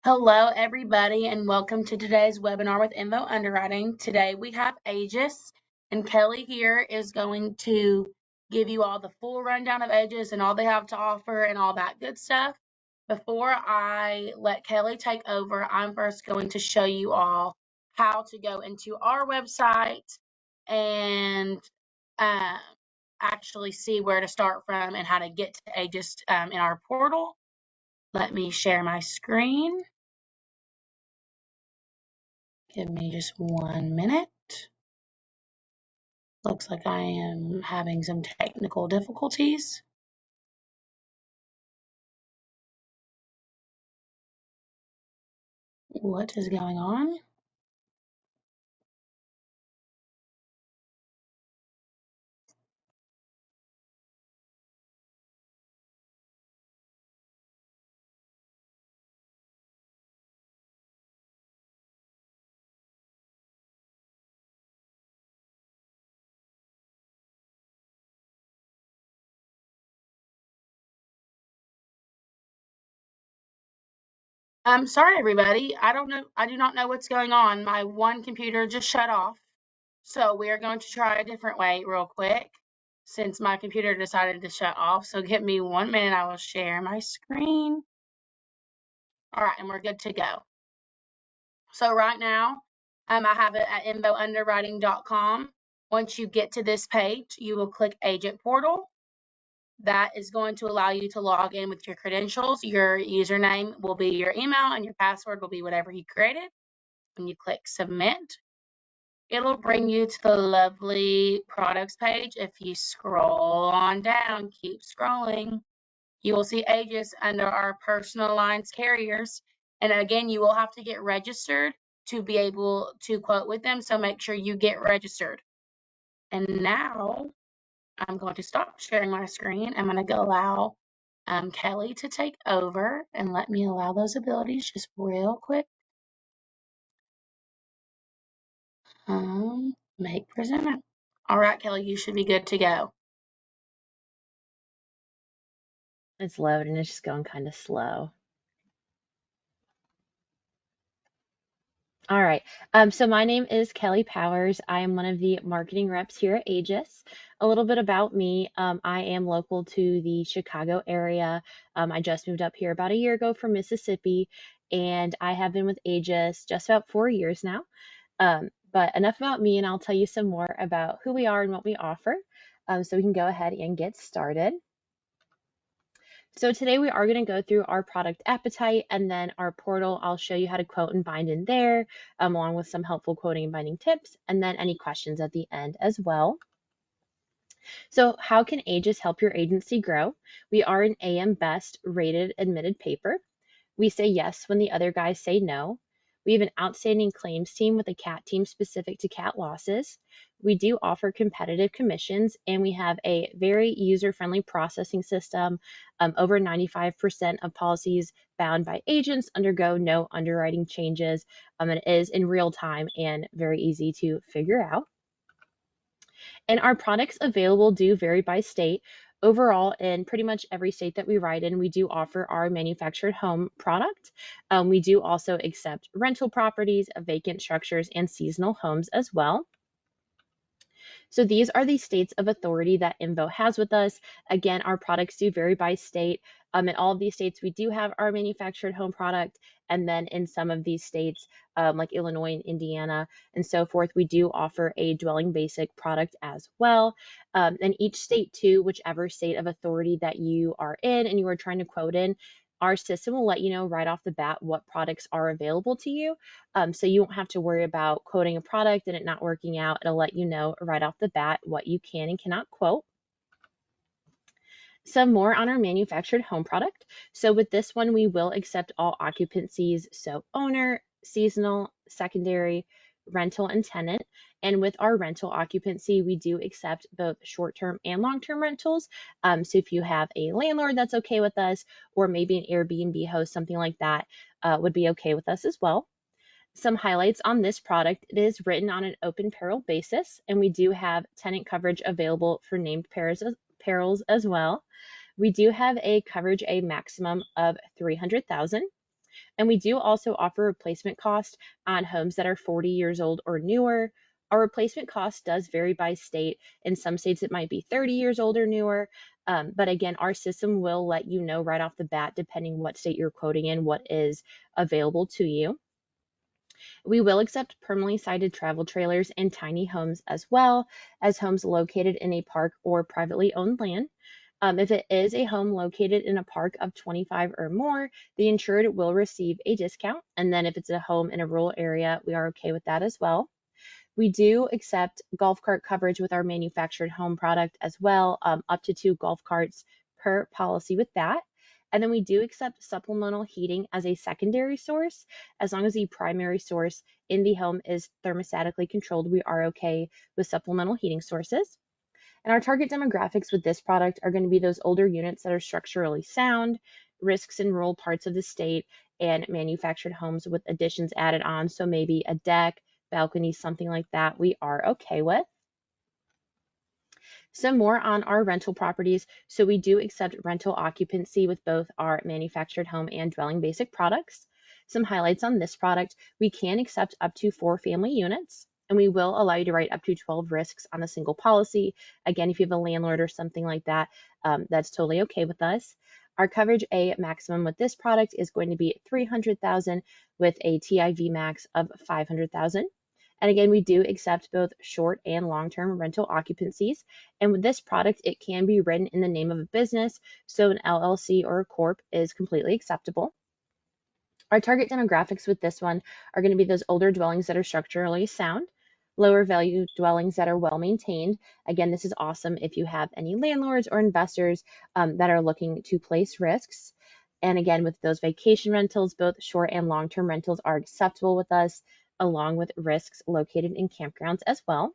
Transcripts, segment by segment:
Hello, everybody, and welcome to today's webinar with INVO Underwriting. Today we have Aegis, and Kelly here is going to give you all the full rundown of Aegis and all they have to offer and all that good stuff. Before I let Kelly take over, I'm first going to show you all how to go into our website and actually see where to start from and how to get to Aegis in our portal. Let me share my screen. Give me just 1 minute. Looks like I am having some technical difficulties. What is going on? I'm sorry, everybody. I do not know what's going on. My one computer just shut off. So we are going to try a different way real quick since my computer decided to shut off. So give me 1 minute. I will share my screen. All right, and we're good to go. So right now, I have it at invounderwriting.com. Once you get to this page, you will click Agent Portal. That is going to allow you to log in with your credentials. Your username will be your email and your password will be whatever you created. When you click Submit, it'll bring you to the lovely products page. If you scroll on down, keep scrolling, you will see Aegis under our personal lines carriers. And again, you will have to get registered to be able to quote with them. So make sure you get registered. And now I'm going to stop sharing my screen. I'm going to allow Kelly to take over and let me allow those abilities just real quick. Make presenter. All right, Kelly, you should be good to go. It's loading, it's just going kind of slow. All right, so my name is Kelly Powers. I am one of the marketing reps here at Aegis. A little bit about me, I am local to the Chicago area. I just moved up here about a year ago from Mississippi, and I have been with Aegis just about 4 years now. But enough about me, and I'll tell you some more about who we are and what we offer. So we can go ahead and get started. So today we are going to go through our product appetite and then our portal. I'll show you how to quote and bind in there, along with some helpful quoting and binding tips, and then any questions at the end as well. So how can Aegis help your agency grow? We are an AM Best rated admitted paper. We say yes when the other guys say no. We have an outstanding claims team with a CAT team specific to CAT losses. We do offer competitive commissions, and we have a very user-friendly processing system. Over 95% of policies bound by agents undergo no underwriting changes. It is in real time and very easy to figure out. And our products available do vary by state. Overall, in pretty much every state that we write in, we do offer our manufactured home product. We do also accept rental properties, vacant structures, and seasonal homes as well. So these are the states of authority that INVO has with us. Again, our products do vary by state. In all of these states, we do have our manufactured home product. And then in some of these states, like Illinois and Indiana and so forth, we do offer a dwelling basic product as well. And each state too, whichever state of authority that you are in and you are trying to quote in, our system will let you know right off the bat what products are available to you. So you won't have to worry about quoting a product and it not working out. It'll let you know right off the bat what you can and cannot quote. Some more on our manufactured home product. So with this one, we will accept all occupancies. So owner, seasonal, secondary, rental, and tenant. And with our rental occupancy, we do accept both short-term and long-term rentals. So if you have a landlord that's okay with us, or maybe an Airbnb host, something like that would be okay with us as well. Some highlights on this product: it is written on an open peril basis, and we do have tenant coverage available for named perils as well. We do have a coverage, a maximum of $300,000. And we do also offer replacement cost on homes that are 40 years old or newer. Our replacement cost does vary by state. In some states, it might be 30 years old or newer. But again, our system will let you know right off the bat, depending what state you're quoting in, what is available to you. We will accept permanently sited travel trailers and tiny homes as well as homes located in a park or privately owned land. If it is a home located in a park of 25 or more, the insured will receive a discount. And then if it's a home in a rural area, we are okay with that as well. We do accept golf cart coverage with our manufactured home product as well, up to 2 golf carts per policy with that. And then we do accept supplemental heating as a secondary source. As long as the primary source in the home is thermostatically controlled, we are okay with supplemental heating sources. And our target demographics with this product are going to be those older units that are structurally sound, risks in rural parts of the state, and manufactured homes with additions added on. So maybe a deck, balcony, something like that, we are okay with. Some more on our rental properties. So we do accept rental occupancy with both our manufactured home and dwelling basic products. Some highlights on this product: we can accept up to 4 family units, and we will allow you to write up to 12 risks on a single policy. Again, if you have a landlord or something like that, that's totally okay with us. Our coverage A maximum with this product is going to be $300,000 with a TIV max of $500,000. And again, we do accept both short and long-term rental occupancies. And with this product, it can be written in the name of a business, so an LLC or a corp is completely acceptable. Our target demographics with this one are going to be those older dwellings that are structurally sound, lower value dwellings that are well maintained. Again, this is awesome if you have any landlords or investors that are looking to place risks. And again, with those vacation rentals, both short and long-term rentals are acceptable with us, along with risks located in campgrounds as well.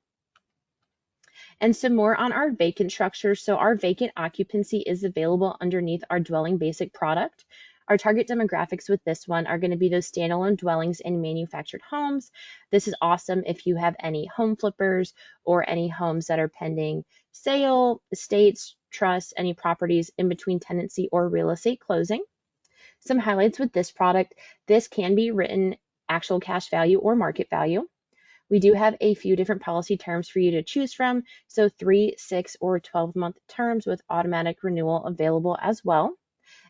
And some more on our vacant structures. So our vacant occupancy is available underneath our dwelling basic product. Our target demographics with this one are going to be those standalone dwellings in manufactured homes. This is awesome if you have any home flippers or any homes that are pending sale, estates, trusts, any properties in between tenancy or real estate closing. Some highlights with this product: this can be written actual cash value or market value. We do have a few different policy terms for you to choose from, so 3, 6, or 12-month terms with automatic renewal available as well.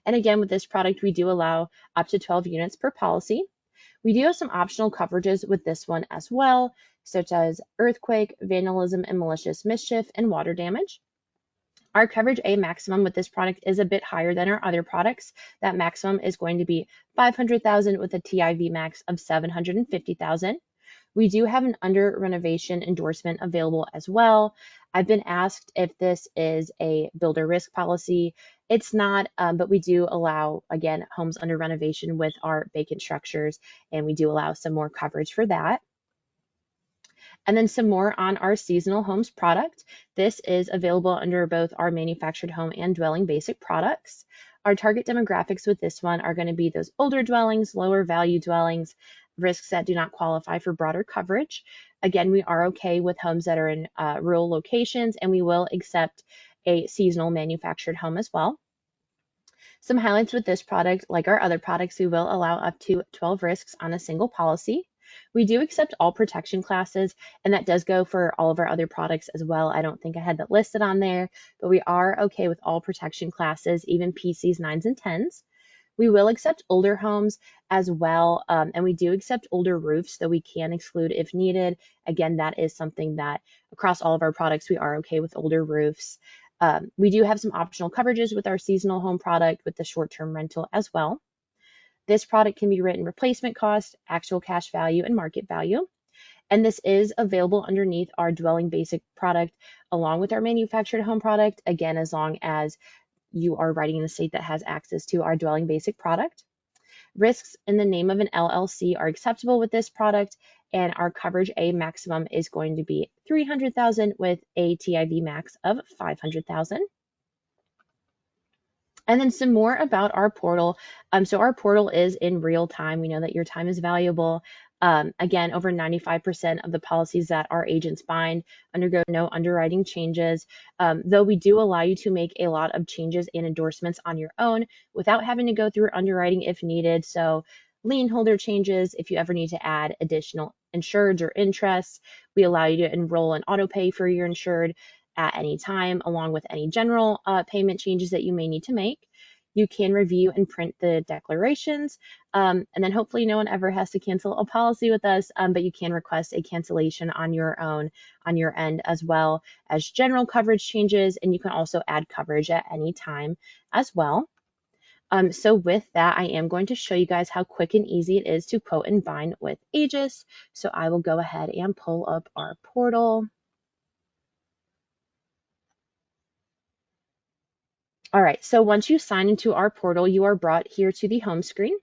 And again, with this product, we do allow up to 12 units per policy. We do have some optional coverages with this one as well, such as earthquake, vandalism and malicious mischief, and water damage. Our coverage A maximum with this product is a bit higher than our other products. That maximum is going to be $500,000 with a TIV max of $750,000. We do have an under renovation endorsement available as well. I've been asked if this is a builder risk policy. It's not, but we do allow, again, homes under renovation with our vacant structures, and we do allow some more coverage for that. And then some more on our seasonal homes product. This is available under both our manufactured home and dwelling basic products. Our target demographics with this one are going to be those older dwellings, lower value dwellings, risks that do not qualify for broader coverage. Again, we are okay with homes that are in rural locations, and we will accept a seasonal manufactured home as well. Some highlights with this product: like our other products, we will allow up to 12 risks on a single policy. We do accept all protection classes, and that does go for all of our other products as well. I don't think I had that listed on there, but we are okay with all protection classes, even PCs, 9s, and 10s. We will accept older homes as well, and we do accept older roofs, though we can exclude if needed. Again, that is something that across all of our products, we are okay with older roofs. We do have some optional coverages with our seasonal home product with the short-term rental as well. This product can be written replacement cost, actual cash value, and market value. And this is available underneath our dwelling basic product along with our manufactured home product, again, as long as you are writing in a state that has access to our dwelling basic product. Risks in the name of an LLC are acceptable with this product, and our coverage A maximum is going to be $300,000 with a TIV max of $500,000. And then some more about our portal. So our portal is in real time. We know that your time is valuable. Again, over 95% of the policies that our agents bind undergo no underwriting changes, though we do allow you to make a lot of changes and endorsements on your own without having to go through underwriting if needed. So lien holder changes, if you ever need to add additional insureds or interests. We allow you to enroll and auto pay for your insured at any time, along with any general payment changes that you may need to make. You can review and print the declarations, and then hopefully no one ever has to cancel a policy with us, but you can request a cancellation on your own, on your end, as well as general coverage changes, and you can also add coverage at any time as well. So with that, I am going to show you guys how quick and easy it is to quote and bind with Aegis. So I will go ahead and pull up our portal. All right, so once you sign into our portal, you are brought here to the home screen.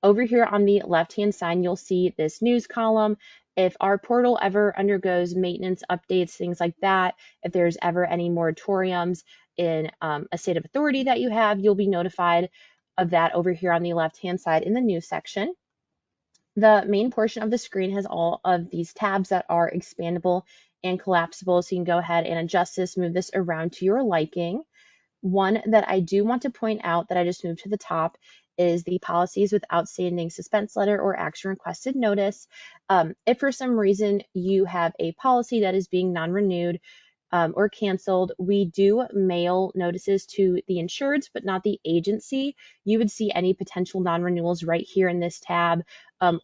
Over here on the left-hand side, you'll see this news column. If our portal ever undergoes maintenance updates, things like that, if there's ever any moratoriums in a state of authority that you have, you'll be notified of that over here on the left-hand side in the news section. The main portion of the screen has all of these tabs that are expandable and collapsible, so you can go ahead and adjust this, move this around to your liking. One that I do want to point out that I just moved to the top is the policies with outstanding suspense letter or action requested notice. If for some reason you have a policy that is being non-renewed or canceled, we do mail notices to the insureds, but not the agency. You would see any potential non-renewals right here in this tab,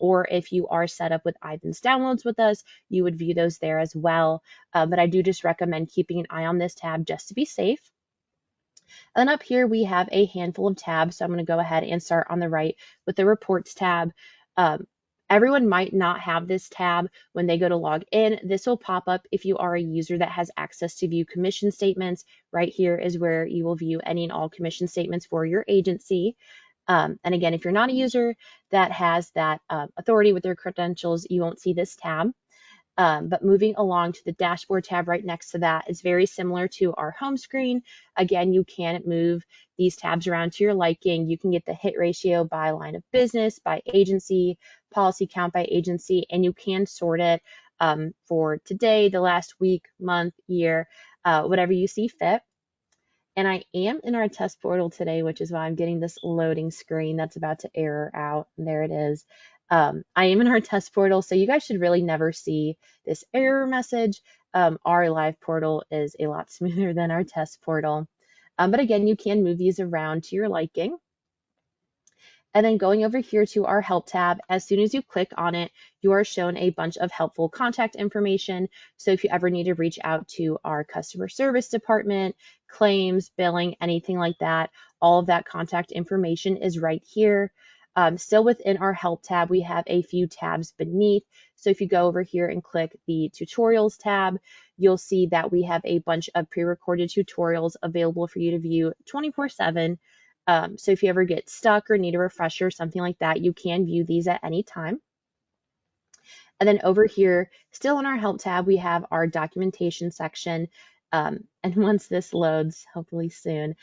or if you are set up with INVO downloads with us, you would view those there as well. But I do just recommend keeping an eye on this tab just to be safe. And then up here, we have a handful of tabs. So I'm going to go ahead and start on the right with the reports tab. Everyone might not have this tab when they go to log in. This will pop up if you are a user that has access to view commission statements. Right here is where you will view any and all commission statements for your agency. And again, if you're not a user that has that authority with their credentials, you won't see this tab. But moving along to the dashboard tab right next to that is very similar to our home screen. Again, you can move these tabs around to your liking. You can get the hit ratio by line of business, by agency, policy count by agency, and you can sort it for today, the last week, month, year, whatever you see fit. And I am in our test portal today, which is why I'm getting this loading screen that's about to error out. And there it is. I am in our test portal, so you guys should really never see this error message. Our live portal is a lot smoother than our test portal. But again, you can move these around to your liking. And then going over here to our help tab, as soon as you click on it, you are shown a bunch of helpful contact information. So if you ever need to reach out to our customer service department, claims, billing, anything like that, all of that contact information is right here. Still within our help tab, we have a few tabs beneath. So if you go over here and click the tutorials tab, you'll see that we have a bunch of pre-recorded tutorials available for you to view 24/7. So if you ever get stuck or need a refresher, something like that, you can view these at any time. And then over here, still in our help tab, we have our documentation section. And once this loads, hopefully soon,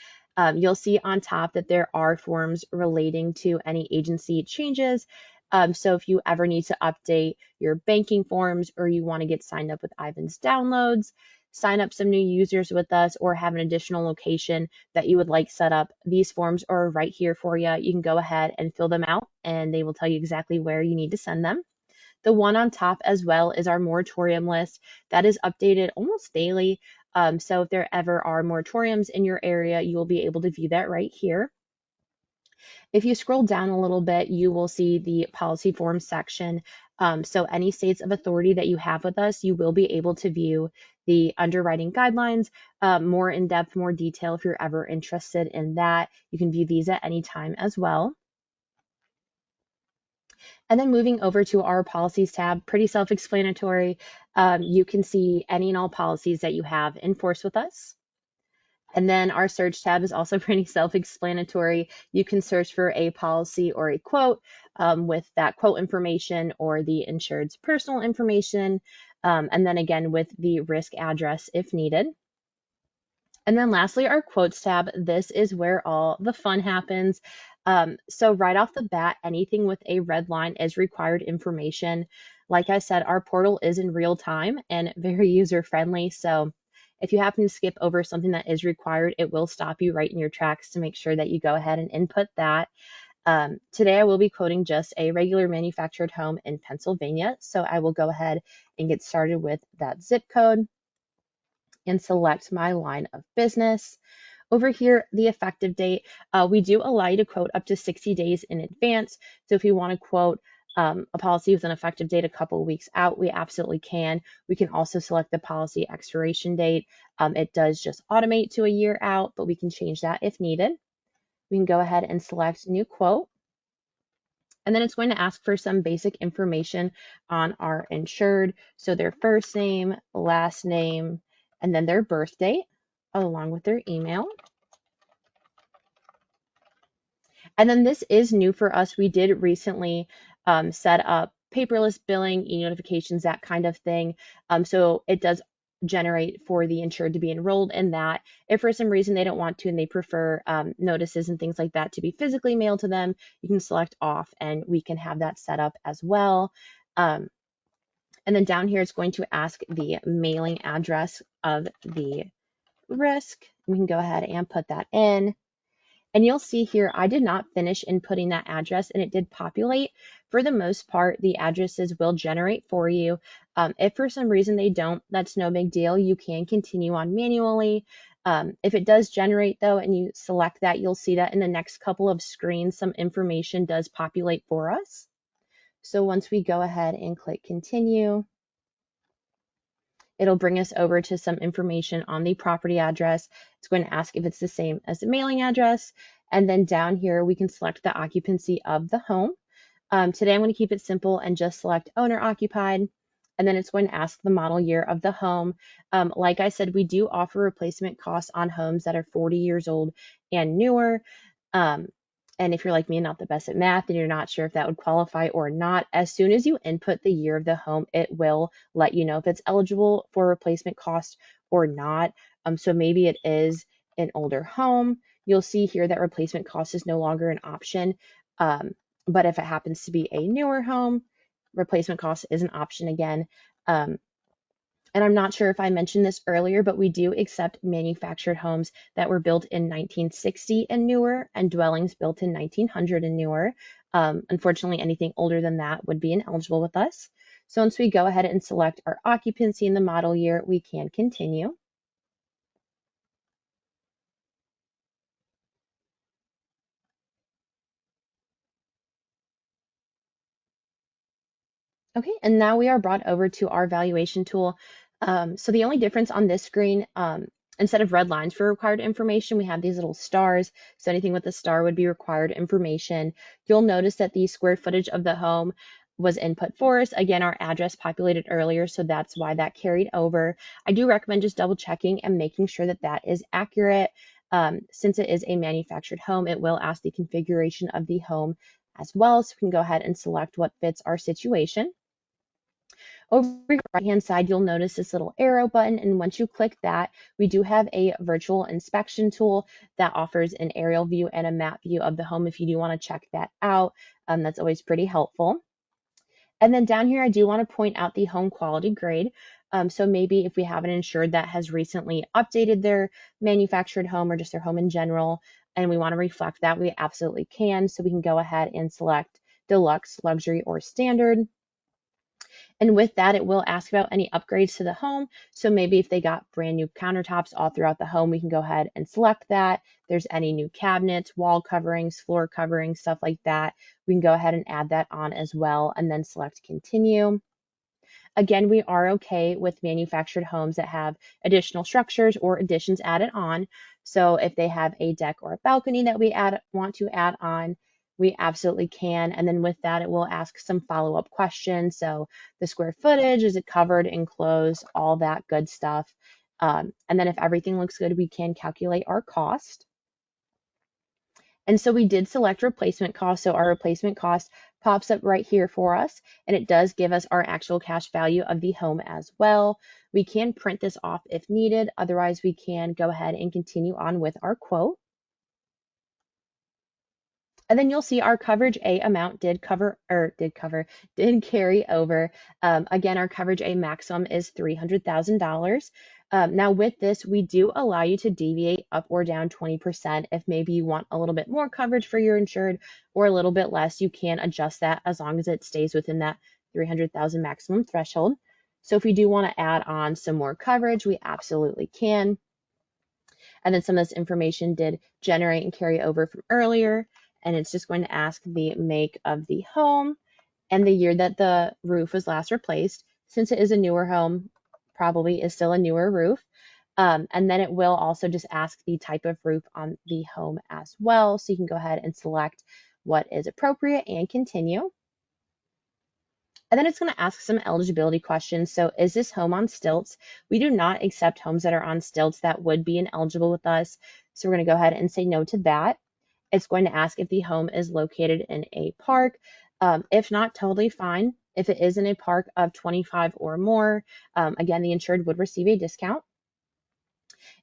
you'll see on top that there are forms relating to any agency changes. So if you ever need to update your banking forms or you want to get signed up with INVO downloads, sign up some new users with us, or have an additional location that you would like set up, these forms are right here for you. You can go ahead and fill them out and they will tell you exactly where you need to send them. The one on top as well is our moratorium list that is updated almost daily. So if there ever are moratoriums in your area, you will be able to view that right here. If you scroll down a little bit, you will see the policy forms section. So any states of authority that you have with us, you will be able to view the underwriting guidelines, more in depth, more detail. If you're ever interested in that, you can view these at any time as well. And then moving over to our policies tab, pretty self-explanatory. You can see any and all policies that you have in force with us. And then our search tab is also pretty self-explanatory. You can search for a policy or a quote with that quote information or the insured's personal information. And then again with the risk address if needed. And then lastly, our quotes tab. This is where all the fun happens. So right off the bat, anything with a red line is required information. Like I said, our portal is in real time and very user-friendly. So if you happen to skip over something that is required, it will stop you right in your tracks to make sure that you go ahead and input that. Today I will be quoting just a regular manufactured home in Pennsylvania. So I will go ahead and get started with that zip code and select my line of business. Over here, the effective date, we do allow you to quote up to 60 days in advance. So if you want to quote a policy with an effective date a couple of weeks out, we absolutely can. We can also select the policy expiration date. It does just automate to a year out, but we can change that if needed. We can go ahead and select new quote. And then it's going to ask for some basic information on our insured. So their first name, last name, and then their birth date, along with their email. And then this is new for us. We did recently set up paperless billing, e-notifications, that kind of thing. So it does generate for the insured to be enrolled in that. If for some reason they don't want to and they prefer notices and things like that to be physically mailed to them, you can select off and we can have that set up as well. And then down here, it's going to ask the mailing address of the risk. We can go ahead and put that in. And you'll see here, I did not finish inputting that address and it did populate. For the most part, the addresses will generate for you. If for some reason they don't, that's no big deal. You can continue on manually. If it does generate though, and you select that, you'll see that in the next couple of screens, some information does populate for us. So once we go ahead and click continue, it'll bring us over to some information on the property address. It's going to ask if it's the same as the mailing address. And then down here, we can select the occupancy of the home. Today, I'm going to keep it simple and just select owner occupied. And then it's going to ask the model year of the home. Like I said, we do offer replacement costs on homes that are 40 years old and newer. And if you're like me and not the best at math and you're not sure if that would qualify or not, as soon as you input the year of the home, it will let you know if it's eligible for replacement cost or not. So maybe it is an older home. You'll see here that replacement cost is no longer an option. But if it happens to be a newer home, replacement cost is an option again. And I'm not sure if I mentioned this earlier, but we do accept manufactured homes that were built in 1960 and newer and dwellings built in 1900 and newer. Unfortunately, anything older than that would be ineligible with us. So once we go ahead and select our occupancy in the model year, we can continue. Okay, and now we are brought over to our valuation tool. So the only difference on this screen, instead of red lines for required information, we have these little stars. So anything with a star would be required information. You'll notice that the square footage of the home was input for us. Again, our address populated earlier, so that's why that carried over. I do recommend just double checking and making sure that that is accurate. Since it is a manufactured home, it will ask the configuration of the home as well. So we can go ahead and select what fits our situation. Over the right-hand side, you'll notice this little arrow button, and once you click that, we do have a virtual inspection tool that offers an aerial view and a map view of the home if you do want to check that out. That's always pretty helpful. And then down here, I do want to point out the home quality grade. So maybe if we have an insured that has recently updated their manufactured home or just their home in general, and we want to reflect that, we absolutely can. So we can go ahead and select deluxe, luxury, or standard. And with that, it will ask about any upgrades to the home. So maybe if they got brand new countertops all throughout the home, we can go ahead and select that. If there's any new cabinets, wall coverings, floor coverings, stuff like that, we can go ahead and add that on as well and then select continue. Again, we are okay with manufactured homes that have additional structures or additions added on. So if they have a deck or a balcony that we want to add on, we absolutely can. And then with that, it will ask some follow-up questions. So the square footage, is it covered, enclosed, all that good stuff. And then if everything looks good, we can calculate our cost. And so we did select replacement cost. So our replacement cost pops up right here for us, and it does give us our actual cash value of the home as well. We can print this off if needed. Otherwise, we can go ahead and continue on with our quote. And then you'll see our coverage A amount did carry over. Again, our coverage A maximum is $300,000. Now with this, we do allow you to deviate up or down 20%. If maybe you want a little bit more coverage for your insured or a little bit less, you can adjust that as long as it stays within that 300,000 maximum threshold. So if we do want to add on some more coverage, we absolutely can. And then some of this information did generate and carry over from earlier. And it's just going to ask the make of the home and the year that the roof was last replaced. Since it is a newer home, probably is still a newer roof. And then it will also just ask the type of roof on the home as well. So you can go ahead and select what is appropriate and continue. And then it's going to ask some eligibility questions. So is this home on stilts? We do not accept homes that are on stilts that would be ineligible with us. So we're going to go ahead and say no to that. It's going to ask if the home is located in a park. If not, totally fine. If it is in a park of 25 or more, again, the insured would receive a discount.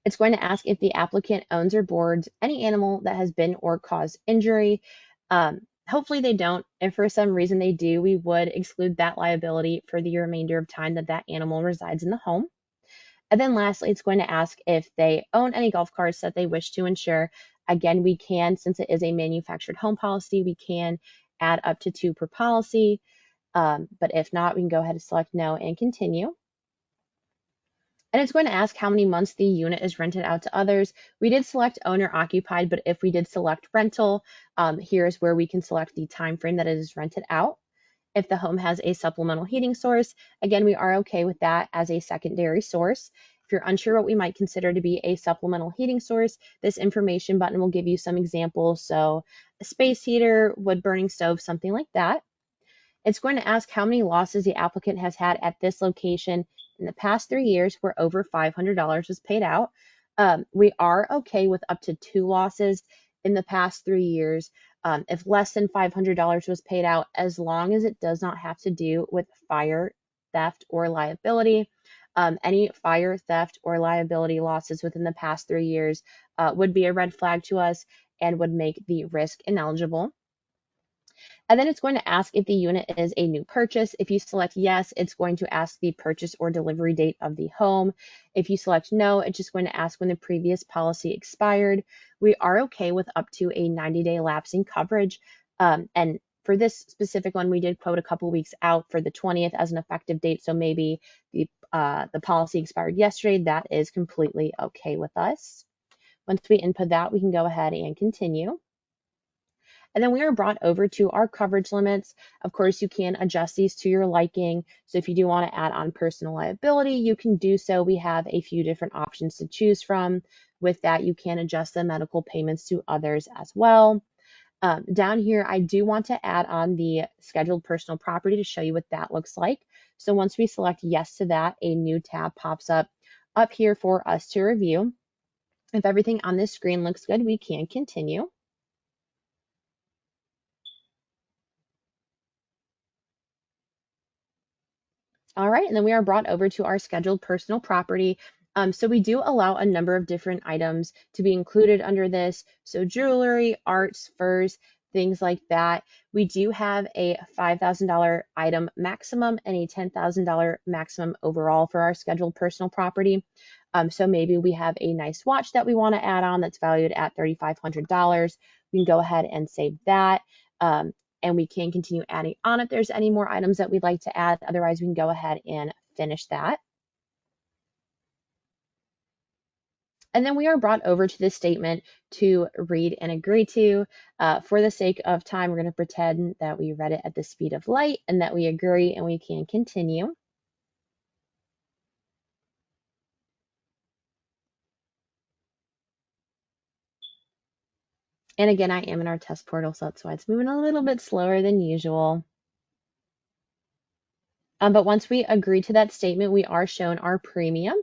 It's going to ask if the applicant owns or boards any animal that has been or caused injury. Hopefully they don't. If for some reason they do, we would exclude that liability for the remainder of time that that animal resides in the home. And then lastly, it's going to ask if they own any golf carts that they wish to insure. Again, we can, since it is a manufactured home policy, we can add up to 2 per policy. But if not, we can go ahead and select no and continue. And it's going to ask how many months the unit is rented out to others. We did select owner occupied, but if we did select rental, here's where we can select the time frame that it is rented out. If the home has a supplemental heating source, again, we are okay with that as a secondary source. If you're unsure what we might consider to be a supplemental heating source, this information button will give you some examples. So a space heater, wood burning stove, something like that. It's going to ask how many losses the applicant has had at this location in the past 3 years where over $500 was paid out. We are okay with up to 2 losses in the past 3 years. If less than $500 was paid out, as long as it does not have to do with fire, theft, or liability. Any fire, theft, or liability losses within the past 3 years would be a red flag to us and would make the risk ineligible. And then it's going to ask if the unit is a new purchase. If you select yes, it's going to ask the purchase or delivery date of the home. If you select no, it's just going to ask when the previous policy expired. We are okay with up to a 90-day lapsing coverage. And for this specific one, we did quote a couple weeks out for the 20th as an effective date. So maybe the policy expired yesterday. That is completely okay with us. Once we input that, we can go ahead and continue. And then we are brought over to our coverage limits. Of course, you can adjust these to your liking. So if you do want to add on personal liability, you can do so. We have a few different options to choose from. With that, you can adjust the medical payments to others as well. Down here, I do want to add on the scheduled personal property to show you what that looks like. So once we select yes to that, a new tab pops up here for us to review. If everything on this screen looks good, we can continue. All right, and then we are brought over to our scheduled personal property. So we do allow a number of different items to be included under this. So jewelry, arts, furs, things like that. We do have a $5,000 item maximum and a $10,000 maximum overall for our scheduled personal property. So maybe we have a nice watch that we want to add on that's valued at $3,500. We can go ahead and save that. And we can continue adding on if there's any more items that we'd like to add. Otherwise, we can go ahead and finish that. And then we are brought over to this statement to read and agree to. For the sake of time, we're going to pretend that we read it at the speed of light and that we agree and we can continue. And again, I am in our test portal, so that's why it's moving a little bit slower than usual. But once we agree to that statement, we are shown our premium.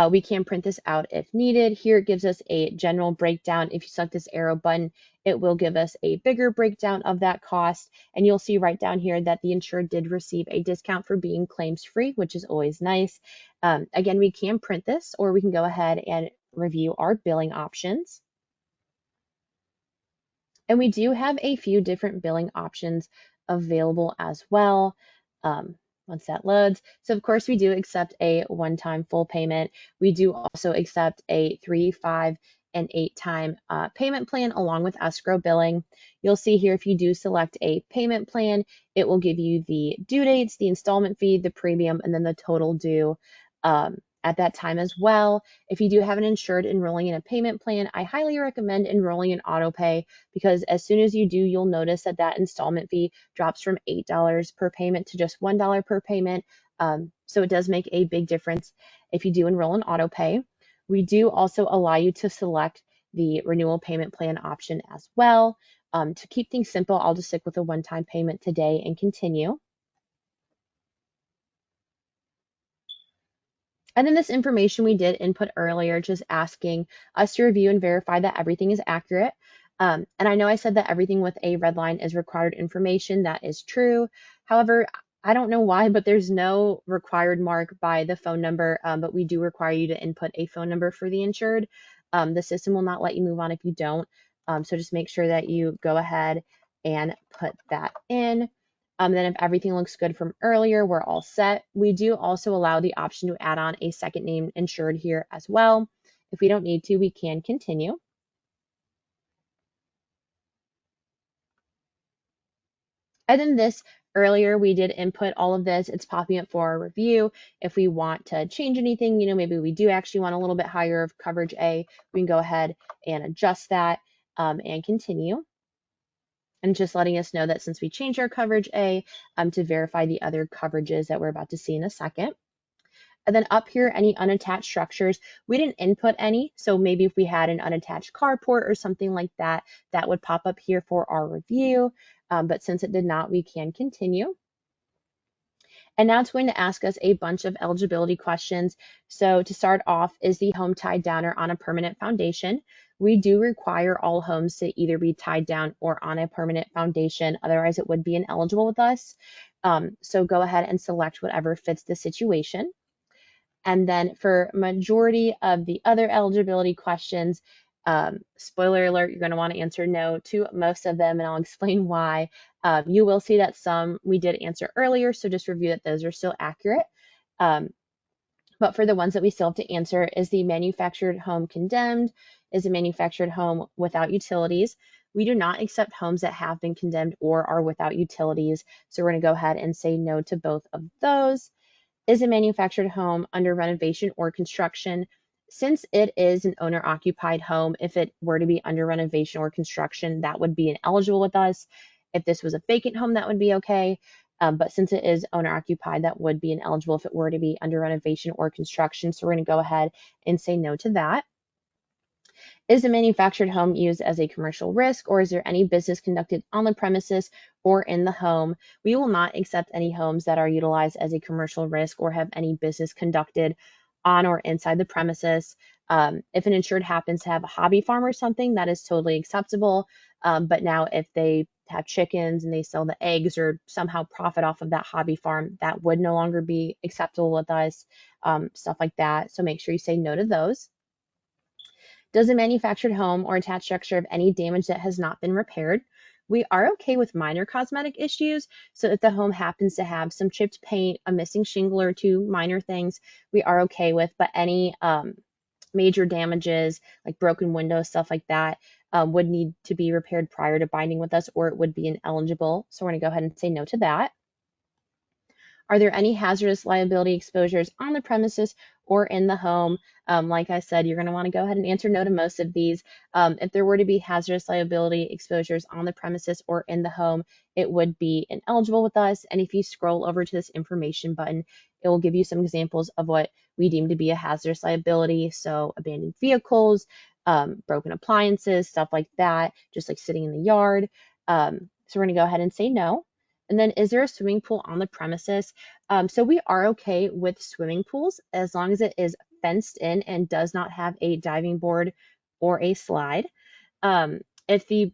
We can print this out if needed. Here it gives us a general breakdown. If you select this arrow button, it will give us a bigger breakdown of that cost. And you'll see right down here that the insured did receive a discount for being claims free, which is always nice. Again, we can print this or we can go ahead and review our billing options. And we do have a few different billing options available as well. once that loads. So of course we do accept a one-time full payment. We do also accept a 3, 5, and 8-time payment plan along with escrow billing. You'll see here if you do select a payment plan, it will give you the due dates, the installment fee, the premium, and then the total due at that time as well. If you do have an insured enrolling in a payment plan, I highly recommend enrolling in auto pay because as soon as you do, you'll notice that that installment fee drops from $8 per payment to just $1 per payment. So it does make a big difference if you do enroll in auto pay. We do also allow you to select the renewal payment plan option as well. To keep things simple, I'll just stick with a one-time payment today and continue. And then this information we did input earlier, just asking us to review and verify that everything is accurate. And I know I said that everything with a red line is required information. That is true. However, I don't know why, but there's no required mark by the phone number, but we do require you to input a phone number for the insured. The system will not let you move on if you don't. So just make sure that you go ahead and put that in. Then if everything looks good from earlier, we're all set. We do also allow the option to add on a second name insured here as well. If we don't need to, we can continue. And then this earlier, we did input all of this. It's popping up for our review. If we want to change anything, maybe we do actually want a little bit higher of coverage A, we can go ahead and adjust that and continue. And just letting us know that since we changed our coverage A, to verify the other coverages that we're about to see in a second. And then up here, any unattached structures, we didn't input any. So maybe if we had an unattached carport or something like that, that would pop up here for our review. But since it did not, we can continue. And now it's going to ask us a bunch of eligibility questions. So to start off, is the home tied down or on a permanent foundation? We do require all homes to either be tied down or on a permanent foundation. Otherwise, it would be ineligible with us. So go ahead and select whatever fits the situation. And then for majority of the other eligibility questions, spoiler alert, you're going to want to answer no to most of them, and I'll explain why. You will see that some we did answer earlier, so just review that those are still accurate. But for the ones that we still have to answer, is the manufactured home condemned? Is a manufactured home without utilities? We do not accept homes that have been condemned or are without utilities, so we're going to go ahead and say no to both of those. Is a manufactured home under renovation or construction? Since it is an owner-occupied home, if it were to be under renovation or construction, that would be ineligible with us. If this was a vacant home, that would be okay. But since it is owner-occupied, that would be ineligible if it were to be under renovation or construction. So we're going to go ahead and say no to that. Is a manufactured home used as a commercial risk, or is there any business conducted on the premises or in the home? We will not accept any homes that are utilized as a commercial risk or have any business conducted on or inside the premises. If an insured happens to have a hobby farm or something, that is totally acceptable. But now if they have chickens and they sell the eggs or somehow profit off of that hobby farm, that would no longer be acceptable with us, stuff like that. So make sure you say no to those. Does a manufactured home or attached structure have any damage that has not been repaired? We are okay with minor cosmetic issues. So if the home happens to have some chipped paint, a missing shingle or two minor things, we are okay with, but any major damages like broken windows, stuff like that, would need to be repaired prior to binding with us or it would be ineligible. So we're going to go ahead and say no to that. Are there any hazardous liability exposures on the premises or in the home? Like I said, you're going to want to go ahead and answer no to most of these. If there were to be hazardous liability exposures on the premises or in the home, it would be ineligible with us. And if you scroll over to this information button, it will give you some examples of what we deem to be a hazardous liability. So abandoned vehicles, broken appliances, stuff like that, just like sitting in the yard. So we're going to go ahead and say no. And then is there a swimming pool on the premises? So we are okay with swimming pools as long as it is fenced in and does not have a diving board or a slide. If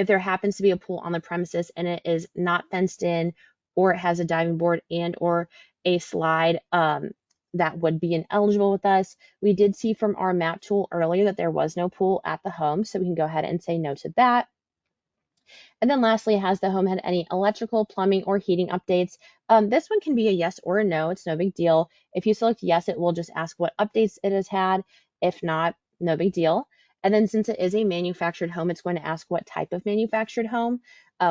there happens to be a pool on the premises and it is not fenced in or it has a diving board and or a slide, that would be ineligible with us. We did see from our map tool earlier that there was no pool at the home, so we can go ahead and say no to that. And then lastly, has the home had any electrical, plumbing, or heating updates? This one can be a yes or a no. It's no big deal. If you select yes, it will just ask what updates it has had. If not, no big deal. And then since it is a manufactured home, it's going to ask what type of manufactured home.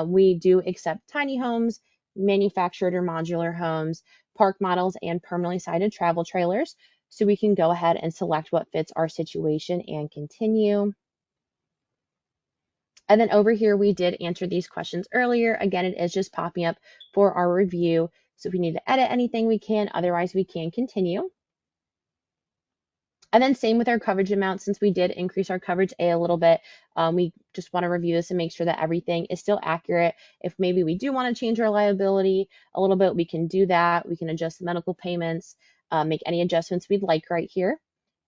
We do accept tiny homes, manufactured or modular homes, park models, and permanently sited travel trailers. So we can go ahead and select what fits our situation and continue. And then over here, we did answer these questions earlier. Again, it is just popping up for our review. So if we need to edit anything, we can. Otherwise, we can continue. And then same with our coverage amount, since we did increase our coverage a little bit, we just want to review this and make sure that everything is still accurate. If maybe we do want to change our liability a little bit, we can do that. We can adjust the medical payments, make any adjustments we'd like right here.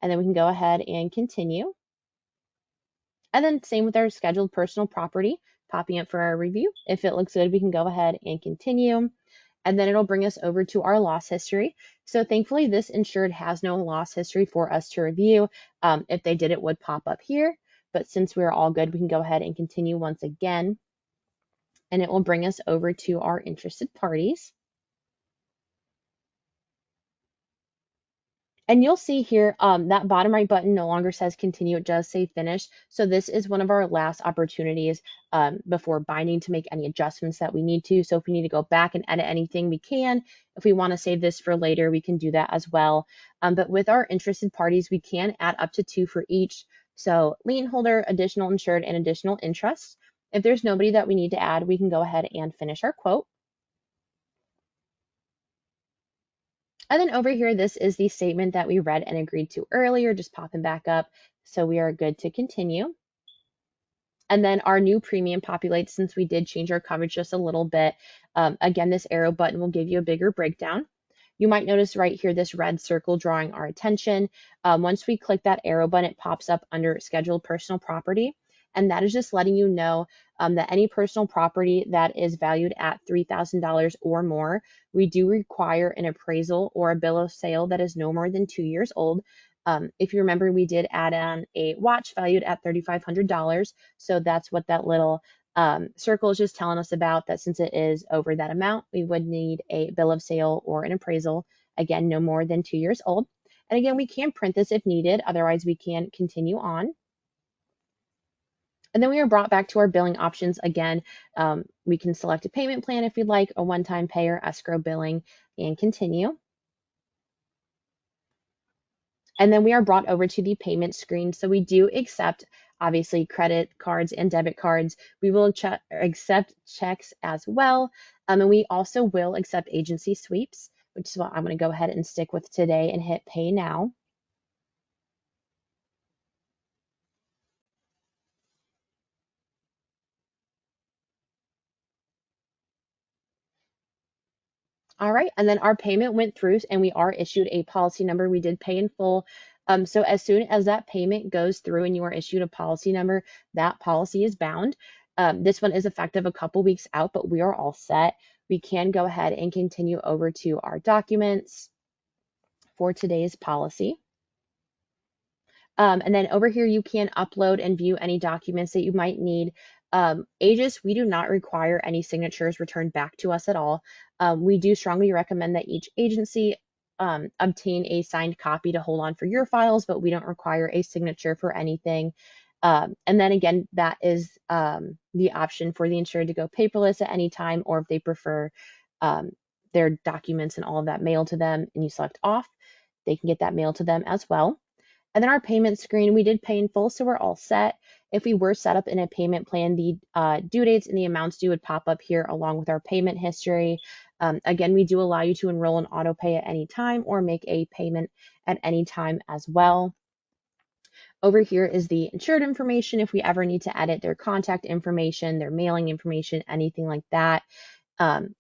And then we can go ahead and continue. And then same with our scheduled personal property, popping up for our review. If it looks good, we can go ahead and continue. And then it'll bring us over to our loss history. So thankfully, this insured has no loss history for us to review. If they did, it would pop up here. But since we're all good, we can go ahead and continue once again. And it will bring us over to our interested parties. And you'll see here that bottom right button no longer says continue, it does say finish. So this is one of our last opportunities before binding to make any adjustments that we need to. So if we need to go back and edit anything, we can. If we want to save this for later, we can do that as well. But with our interested parties, we can add up to 2 for each. So lien holder, additional insured, and additional interest. If there's nobody that we need to add, we can go ahead and finish our quote. And then over here, this is the statement that we read and agreed to earlier, just popping back up. So we are good to continue. And then our new premium populates since we did change our coverage just a little bit. Again, this arrow button will give you a bigger breakdown. You might notice right here, this red circle drawing our attention. Once we click that arrow button, it pops up under scheduled personal property. And that is just letting you know that any personal property that is valued at $3,000 or more, we do require an appraisal or a bill of sale that is no more than 2 years old. If you remember, we did add on a watch valued at $3,500. So that's what that little circle is just telling us about, that since it is over that amount, we would need a bill of sale or an appraisal, again, no more than 2 years old. And again, we can print this if needed, otherwise we can continue on. And then we are brought back to our billing options again. We can select a payment plan if you'd like, a one-time pay or escrow billing, and continue. And then we are brought over to the payment screen. So we do accept, obviously, credit cards and debit cards. We will accept checks as well. And we also will accept agency sweeps, which is what I'm going to go ahead and stick with today and hit pay now. All right, and then our payment went through and we are issued a policy number. We did pay in full. So as soon as that payment goes through and you are issued a policy number, that policy is bound. This one is effective a couple weeks out, but we are all set. We can go ahead and continue over to our documents for today's policy. And then over here, you can upload and view any documents that you might need. Aegis, we do not require any signatures returned back to us at all. We do strongly recommend that each agency obtain a signed copy to hold on for your files, but we don't require a signature for anything. And then again, that is the option for the insured to go paperless at any time, or if they prefer their documents and all of that mailed to them and you select off, they can get that mailed to them as well. And then our payment screen, we did pay in full, so we're all set. If we were set up in a payment plan, the due dates and the amounts due would pop up here along with our payment history. Again, we do allow you to enroll in auto pay at any time or make a payment at any time as well. Over here is the insured information if we ever need to edit their contact information, their mailing information, anything like that.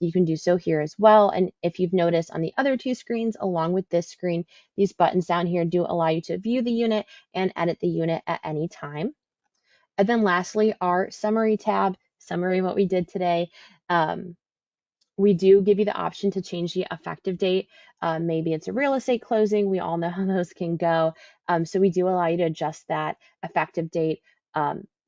You can do so here as well. And if you've noticed on the other two screens, along with this screen, these buttons down here do allow you to view the unit and edit the unit at any time. And then lastly, our summary tab, summary of what we did today. We do give you the option to change the effective date. Maybe it's a real estate closing. We all know how those can go. So we do allow you to adjust that effective date.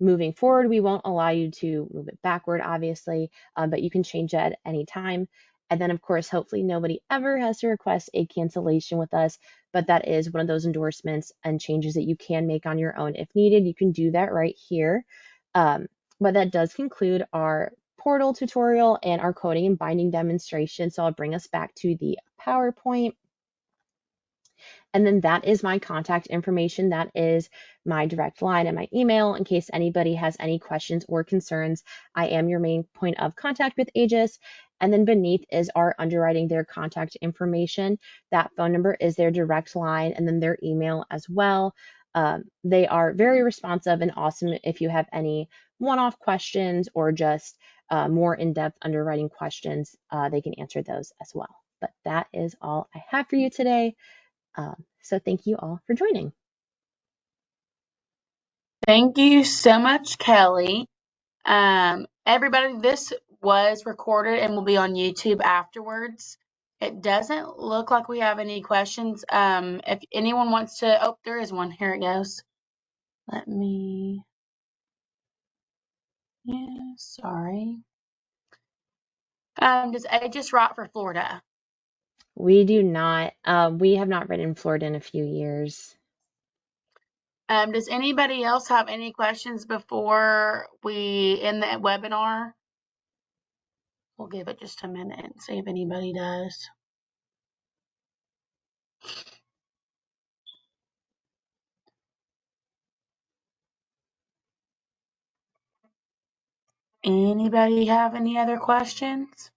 moving forward, we won't allow you to move it backward, obviously, but you can change that at any time. And then, of course, hopefully nobody ever has to request a cancellation with us, but that is one of those endorsements and changes that you can make on your own if needed. You can do that right here. But that does conclude our portal tutorial and our coding and binding demonstration. So I'll bring us back to the PowerPoint. And then that is my contact information. That is my direct line and my email in case anybody has any questions or concerns. I am your main point of contact with Aegis. And then beneath is our underwriting, their contact information. That phone number is their direct line and then their email as well. They are very responsive and awesome if you have any one-off questions or just more in-depth underwriting questions. They can answer those as well. But that is all I have for you today. So thank you all for joining. Thank you so much, Kelly. Everybody, this was recorded and will be on YouTube afterwards. It doesn't look like we have any questions. If anyone wants to, oh, there is one. Here it goes. Let me, yeah, sorry. Does Aegis write for Florida? We do not. We have not written in Florida in a few years. Does anybody else have any questions before we end the webinar? We'll give it just a minute and see if anybody does. Anybody have any other questions?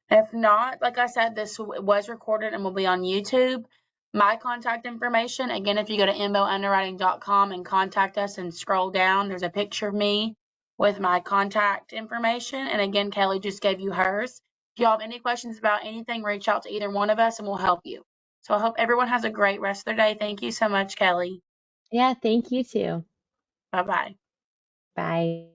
If not, like I said, this was recorded and will be on YouTube. My contact information, again, if you go to INVOunderwriting.com and contact us and scroll down, there's a picture of me with my contact information. And again, Kelly just gave you hers. If you have any questions about anything, reach out to either one of us and we'll help you. So I hope everyone has a great rest of their day. Thank you so much, Kelly. Yeah, thank you too. Bye-bye. Bye.